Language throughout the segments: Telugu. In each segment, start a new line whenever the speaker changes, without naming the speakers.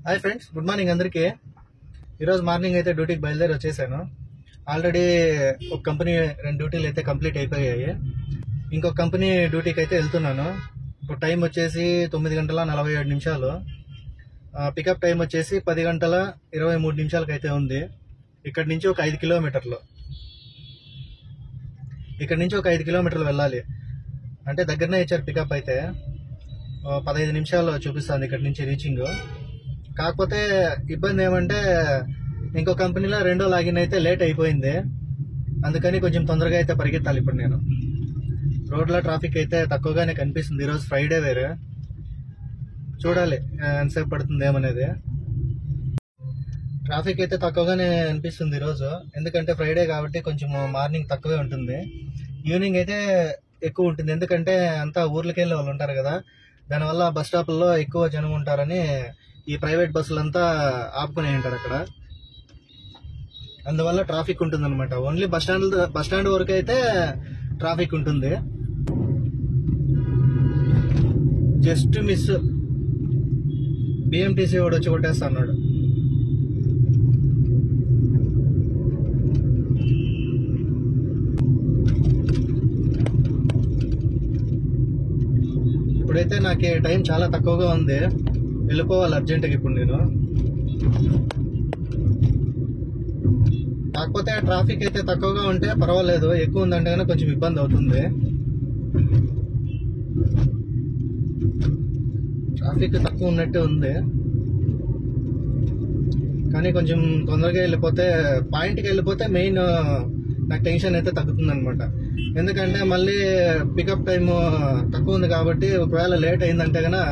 హాయ్ ఫ్రెండ్స్, గుడ్ మార్నింగ్ అందరికీ. ఈరోజు మార్నింగ్ అయితే డ్యూటీకి బయలుదేరి వచ్చేసాను. ఆల్రెడీ ఒక కంపెనీ 2 డ్యూటీలు అయితే కంప్లీట్ అయిపోయాయి. ఇంకొక కంపెనీ డ్యూటీకి అయితే వెళ్తున్నాను. ఇప్పుడు టైం వచ్చేసి 9:47. పికప్ టైం వచ్చేసి 10:23 అయితే ఉంది. ఇక్కడ నుంచి ఒక 5 కిలోమీటర్లు వెళ్ళాలి. అంటే దగ్గరనే ఇచ్చారు. పికప్ అయితే 15 నిమిషాలు చూపిస్తుంది ఇక్కడ నుంచి రీచింగ్. కాకపోతే ఇబ్బంది ఏమంటే ఇంకో కంపెనీలో రెండో లాగిన్ అయితే లేట్ అయిపోయింది. అందుకని కొంచెం తొందరగా అయితే పరిగెత్తాలి. ఇప్పుడు నేను రోడ్లో ట్రాఫిక్ అయితే తక్కువగానే కనిపిస్తుంది. ఈరోజు ఫ్రైడే వేరే, చూడాలి ఎంతసేపు పడుతుంది ఏమనేది. ట్రాఫిక్ అయితే తక్కువగానే అనిపిస్తుంది ఈరోజు, ఎందుకంటే ఫ్రైడే కాబట్టి కొంచెం మార్నింగ్ తక్కువే ఉంటుంది. ఈవినింగ్ అయితే ఎక్కువ ఉంటుంది, ఎందుకంటే అంతా ఊర్లకి వెళ్ళే వాళ్ళు ఉంటారు కదా. దానివల్ల బస్ స్టాప్ల్లో ఎక్కువ జనం ఉంటారని ఈ ప్రైవేట్ బస్సులంతా ఆపుకునే ఉంటారు అక్కడ. అందువల్ల ట్రాఫిక్ ఉంటుంది అనమాట. ఓన్లీ బస్ స్టాండ్ వరకు అయితే ట్రాఫిక్ ఉంటుంది. జస్ట్ మిస్ బిఎంటీసీ వాడు వచ్చి కొట్టేస్తా అన్నాడు. ఇప్పుడైతే నాకు టైం చాలా తక్కువగా ఉంది, వెళ్ళిపోవాలి అర్జెంటుగా ఇప్పుడు నేను. కాకపోతే ట్రాఫిక్ అయితే తక్కువగా ఉంటే పర్వాలేదు, ఎక్కువ ఉందంటే కనుక కొంచెం ఇబ్బంది అవుతుంది. ట్రాఫిక్ తక్కువ ఉన్నట్టే ఉంది, కానీ కొంచెం తొందరగా వెళ్ళిపోతే, పాయింట్కి వెళ్ళిపోతే మెయిన్ నాకు టెన్షన్ అయితే తగ్గుతుంది అనమాట. ఎందుకంటే మళ్ళీ పికప్ టైం తక్కువ ఉంది కాబట్టి ఒకవేళ లేట్ అయిందంటే కనుక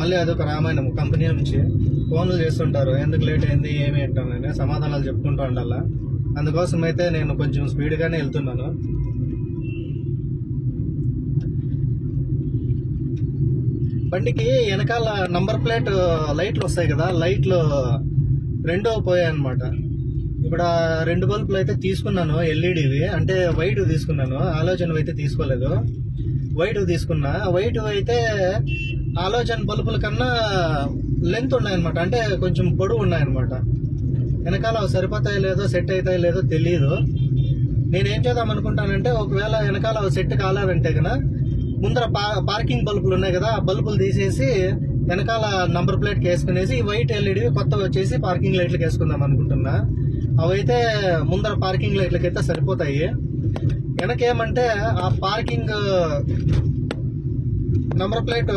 మళ్ళీ అదొక రామాయణం. కంపెనీ నుంచి ఫోన్లు చేస్తుంటారు, ఎందుకు లేట్ అయింది ఏమి అంటానని సమాధానాలు చెప్పుకుంటూ ఉండాలా. అందుకోసం అయితే నేను కొంచెం స్పీడ్గానే వెళ్తున్నాను. బండికి వెనకాల నంబర్ ప్లేట్ లైట్లు వస్తాయి కదా, లైట్లు రెండో పోయాయి అనమాట. ఇప్పుడు 2 బల్బులు అయితే తీసుకున్నాను, ఎల్ఈడివి. అంటే వైట్ తీసుకున్నాను, ఆలోచన అయితే తీసుకోలేదు. వైట్ తీసుకున్నా. వైట్ అయితే ఆలోచన బల్బుల కన్నా లెంత్ ఉన్నాయన్నమాట, అంటే కొంచెం పొడవు ఉన్నాయన్నమాట. వెనకాల సరిపోతాయో లేదో, సెట్ అవుతాయో లేదో తెలియదు. నేనేం చేద్దాం అనుకుంటానంటే, ఒకవేళ వెనకాల సెట్ కాలేదంటే కనుక ముందర పార్కింగ్ బల్బులు ఉన్నాయి కదా, ఆ బల్బులు తీసేసి వెనకాల నంబర్ ప్లేట్కి వేసుకునేసి ఈ వైట్ ఎల్ఈడి కొత్తగా వచ్చేసి పార్కింగ్ లైట్లకు వేసుకుందాం అనుకుంటున్నా. అవైతే ముందర పార్కింగ్ లైట్లకైతే సరిపోతాయి. వెనకేమంటే ఆ పార్కింగ్ నంబర్ ప్లేట్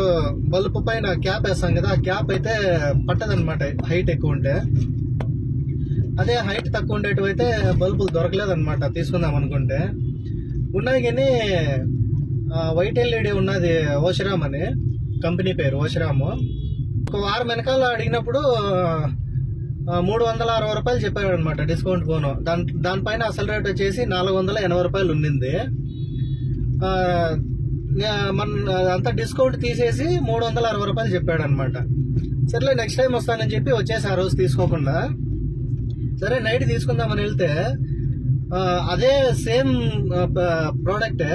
బల్బు పైన క్యాప్ వేస్తాం కదా, ఆ క్యాప్ అయితే పట్టదనమాట హైట్ ఎక్కువ ఉంటే. అదే హైట్ తక్కువ ఉండేటివైతే బల్బులు దొరకలేదనమాట తీసుకుందాం అనుకుంటే. ఉన్నాయి కానీ వైట్ ఎల్ఈడి ఉన్నది, ఓషరామ్ అని కంపెనీ పేరు, ఓషరాము. ఒక వారం వెనకాల అడిగినప్పుడు 360 రూపాయలు చెప్పాడు అనమాట డిస్కౌంట్ ఫోను. దానిపైన అసలు రేట్ వచ్చేసి 480 రూపాయలు ఉండింది. మన అంతా డిస్కౌంట్ తీసేసి 360 రూపాయలు చెప్పాడు అనమాట. సరేలే నెక్స్ట్ టైం వస్తానని చెప్పి వచ్చేసి ఆ రోజు తీసుకోకుండా, సరే నైట్ తీసుకుందామని వెళ్తే అదే సేమ్ ప్రోడక్టే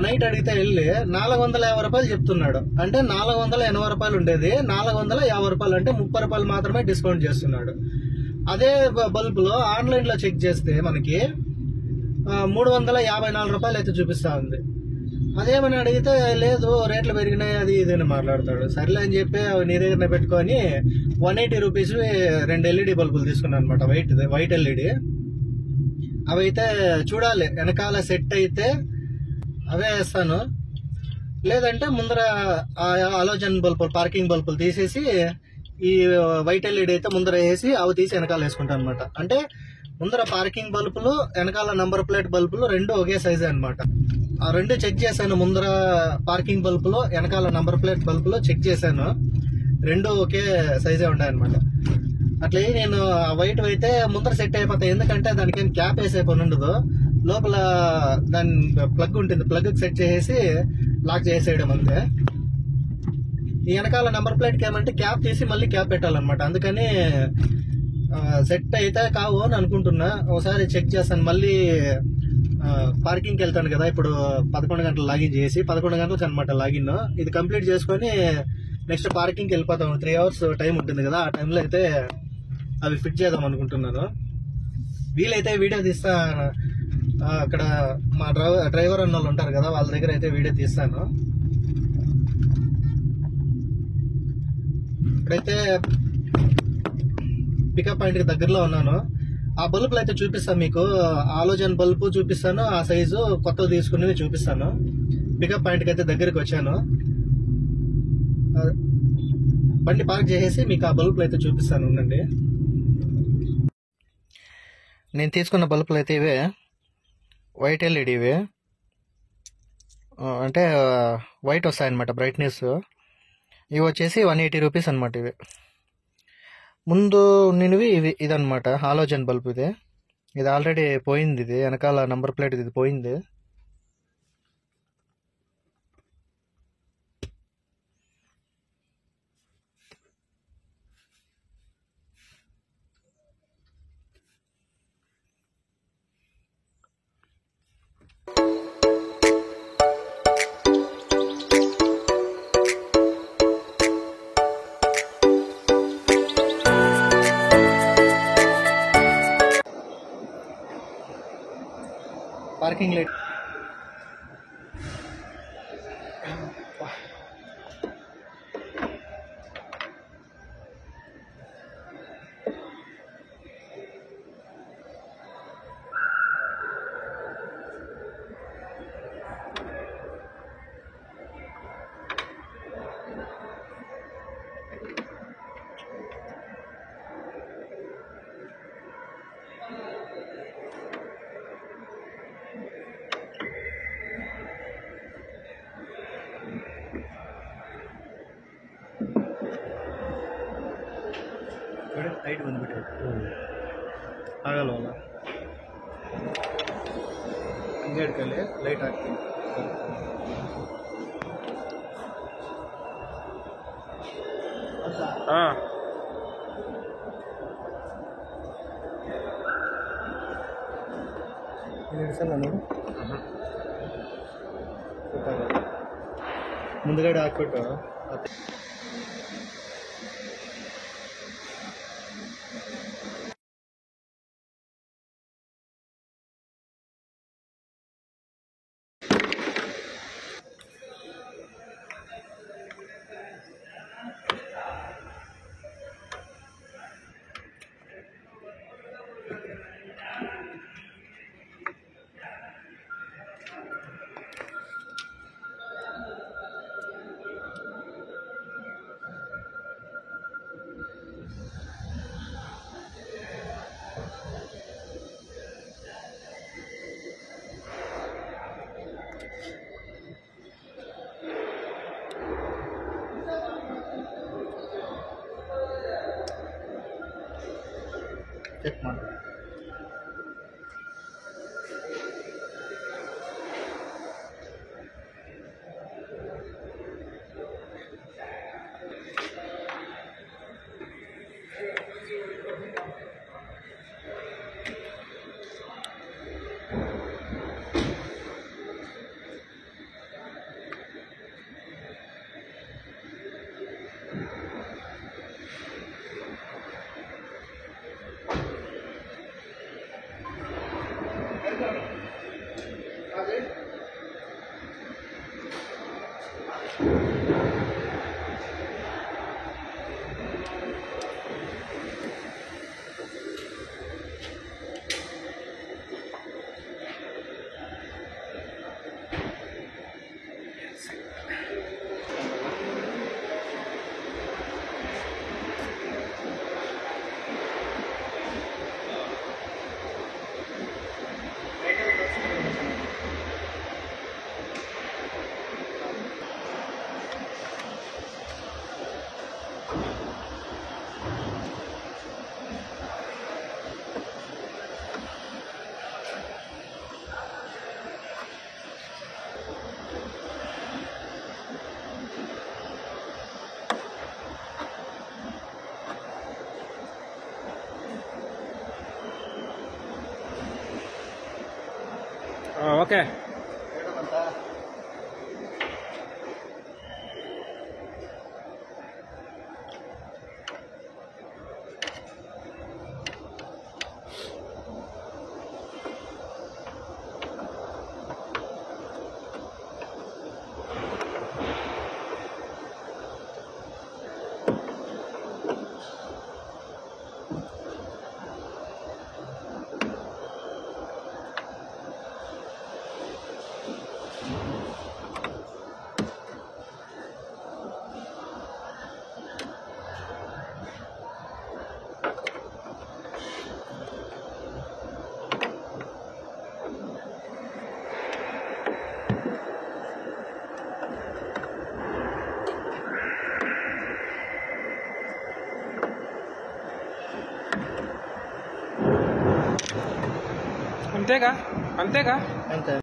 నైట్ అడిగితే వెళ్ళి 450 రూపాయలు చెప్తున్నాడు. అంటే 480 రూపాయలు ఉండేది 450 రూపాయలు, అంటే 30 రూపాయలు మాత్రమే డిస్కౌంట్ చేస్తున్నాడు. అదే బల్బులో ఆన్లైన్ లో చెక్ చేస్తే మనకి 354 రూపాయలు అయితే చూపిస్తా ఉంది. అదేమని అడిగితే లేదు రేట్లు పెరిగినాయి అది ఇది అని మాట్లాడతాడు. సర్లే అని చెప్పి నీ దగ్గర పెట్టుకొని 180 రూపీస్ 2 ఎల్ఈడి బల్బులు తీసుకున్నాను అనమాట, వైట్ ఎల్ఈడి. అవైతే చూడాలి, వెనకాల సెట్ అయితే అవే వేస్తాను, లేదంటే ముందర ఆలోచన బల్బులు పార్కింగ్ బల్బులు తీసేసి ఈ వైట్ ఎల్ఈడి అయితే ముందర వేసి అవి తీసి వెనకాల వేసుకుంటాను అనమాట. అంటే ముందర పార్కింగ్ బల్బులు, వెనకాల నంబర్ ప్లేట్ బల్బులు రెండు ఒకే సైజే అనమాట. ఆ రెండు చెక్ చేశాను, ముందర పార్కింగ్ బల్బులు, వెనకాల నంబర్ ప్లేట్ బల్బులు చెక్ చేశాను, రెండు ఒకే సైజే ఉన్నాయన్నమాట. అట్లా నేను వైట్ అయితే ముందర సెట్ అయిపోతాయి, ఎందుకంటే దానికి ఏం క్యాప్ వేసే పని ఉండదు. లోపల దాని ప్లగ్ ఉంటుంది, ప్లగ్ సెట్ చేసేసి లాక్ చేసేయడం అంతే. ఈ వెనకాల నంబర్ ప్లేట్కి ఏమంటే క్యాప్ తీసి మళ్ళీ క్యాప్ పెట్టాలన్నమాట. అందుకని సెట్ అయితే కావు అని అనుకుంటున్నా. ఒకసారి చెక్ చేస్తాను. మళ్ళీ పార్కింగ్కి వెళ్తాను కదా, ఇప్పుడు 11 గంటలు లాగిన్ చేసి 11 గంటలకు అనమాట లాగిన్. ఇది కంప్లీట్ చేసుకొని నెక్స్ట్ పార్కింగ్కి వెళ్ళిపోతాం. 3 hours టైం ఉంటుంది కదా, ఆ టైంలో అయితే అవి ఫిట్ చేద్దాం అనుకుంటున్నాను. వీలైతే వీడియో తీస్తా. అక్కడ మా డ్రైవర్ అన్న వాళ్ళు ఉంటారు కదా, వాళ్ళ దగ్గర అయితే వీడియో తీస్తాను. ఇప్పుడైతే పికప్ పాయింట్కి దగ్గరలో ఉన్నాను. ఆ బల్బులు అయితే చూపిస్తాను మీకు. ఆలోచన బల్బు చూపిస్తాను, ఆ సైజు కొత్తవి తీసుకునేవి చూపిస్తాను. పికప్ పాయింట్కి అయితే దగ్గరికి వచ్చాను. బండి పార్క్ చేసేసి మీకు ఆ బల్బులు అయితే చూపిస్తాను, ఉండండి. నేను తీసుకున్న బల్బులు అయితే ఇవే, వైట్ ఎల్ఈడి ఇవి. అంటే వైట్ వస్తాయన్నమాట బ్రైట్నెస్. ఇవి వచ్చేసి 180 రూపీస్ అనమాట. ఇవి ముందు నిన్నవి ఇదనమాట హాలోజన్ బల్బ్. ఇది ఆల్రెడీ పోయింది. ఇది వెనకాల నంబర్ ప్లేట్ ఇది పోయింది. పార్కింగ్ లైట్ ಲೈಟ್ ಬಂದ್ಬಿಟ್ಟು ಆಗಲ್ವಲ್ಲ, ಹಂಗೆ ಇಟ್ಕೊಳ್ಳಿ. ಲೈಟ್ ಹಾಕ್ತೀನಿ. ಹಾಂ, ಇಡಿಸಲ್ಲ ನಾನು. ಮುಂದ್ಗಡೆ ಹಾಕ್ಬಿಟ್ಟು ಚೆಕ್ ಮಾಡಿ.
ఓకే. అంతేగా అంతేగా
అంతే.